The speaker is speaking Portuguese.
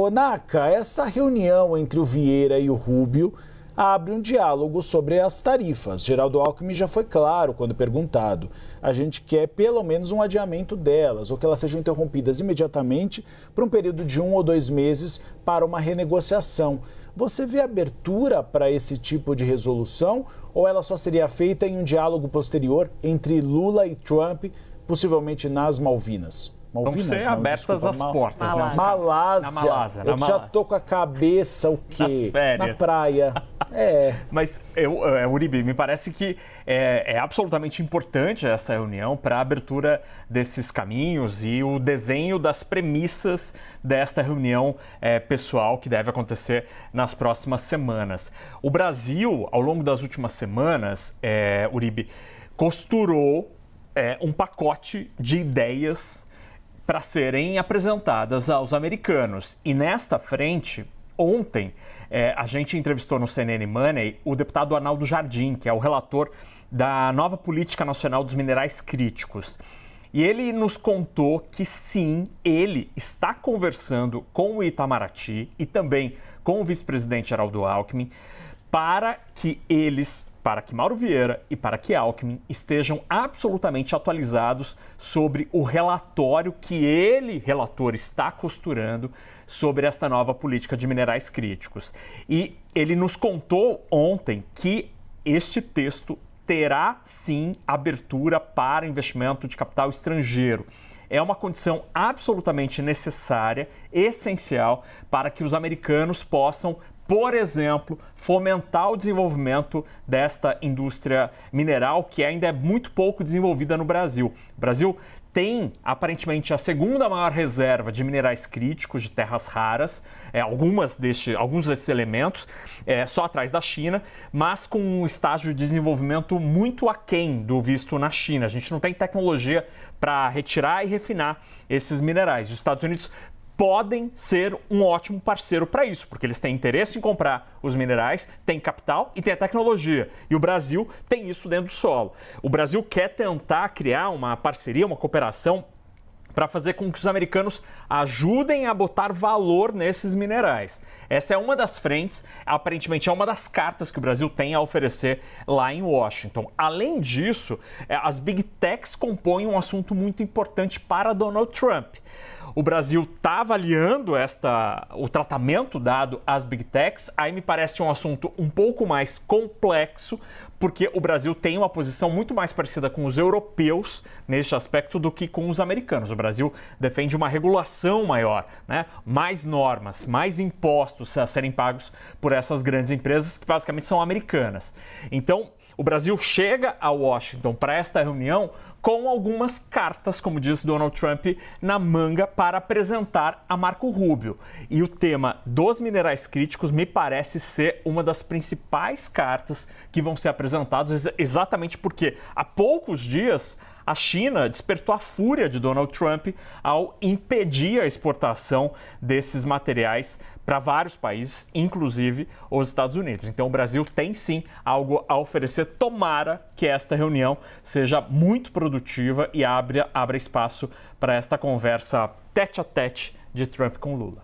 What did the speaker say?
Ô, Naka, essa reunião entre o Vieira e o Rubio abre um diálogo sobre as tarifas. Geraldo Alckmin já foi claro quando perguntado. A gente quer pelo menos um adiamento delas, ou que elas sejam interrompidas imediatamente por um período de 1 ou 2 meses para uma renegociação. Você vê abertura para esse tipo de resolução ou ela só seria feita em um diálogo posterior entre Lula e Trump, possivelmente nas Malvinas? Vão ser abertas as portas, né? Malásia. Eu já tô com a cabeça o quê? Nas férias. Na praia. Mas, Uribe, me parece que é absolutamente importante essa reunião para a abertura desses caminhos e o desenho das premissas desta reunião pessoal que deve acontecer nas próximas semanas. O Brasil, ao longo das últimas semanas, Uribe, costurou um pacote de ideias para serem apresentadas aos americanos. E nesta frente, ontem, a gente entrevistou no CNN Money o deputado Arnaldo Jardim, que é o relator da nova Política Nacional dos Minerais Críticos. E ele nos contou que sim, ele está conversando com o Itamaraty e também com o vice-presidente Geraldo Alckmin para que Mauro Vieira e para que Alckmin estejam absolutamente atualizados sobre o relatório que ele, relator, está costurando sobre esta nova política de minerais críticos. E ele nos contou ontem que este texto terá, sim, abertura para investimento de capital estrangeiro. É uma condição absolutamente necessária, essencial, para que os americanos possam, por exemplo, fomentar o desenvolvimento desta indústria mineral que ainda é muito pouco desenvolvida no Brasil. O Brasil tem, aparentemente, a segunda maior reserva de minerais críticos, de terras raras, alguns desses elementos, só atrás da China, mas com um estágio de desenvolvimento muito aquém do visto na China. A gente não tem tecnologia para retirar e refinar esses minerais. Os Estados Unidos podem ser um ótimo parceiro para isso, porque eles têm interesse em comprar os minerais, têm capital e têm a tecnologia. E o Brasil tem isso dentro do solo. O Brasil quer tentar criar uma parceria, uma cooperação para fazer com que os americanos ajudem a botar valor nesses minerais. Essa é uma das frentes, aparentemente é uma das cartas que o Brasil tem a oferecer lá em Washington. Além disso, as Big Techs compõem um assunto muito importante para Donald Trump. O Brasil está avaliando o tratamento dado às Big Techs, aí me parece um assunto um pouco mais complexo, porque o Brasil tem uma posição muito mais parecida com os europeus neste aspecto do que com os americanos. O Brasil defende uma regulação maior, né? Mais normas, mais impostos a serem pagos por essas grandes empresas que basicamente são americanas. Então, o Brasil chega a Washington para esta reunião com algumas cartas, como diz Donald Trump, na manga para apresentar a Marco Rubio. E o tema dos minerais críticos me parece ser uma das principais cartas que vão ser apresentadas, exatamente porque há poucos dias a China despertou a fúria de Donald Trump ao impedir a exportação desses materiais para vários países, inclusive os Estados Unidos. Então o Brasil tem sim algo a oferecer. Tomara que esta reunião seja muito produtiva e abra espaço para esta conversa tete a tete de Trump com Lula.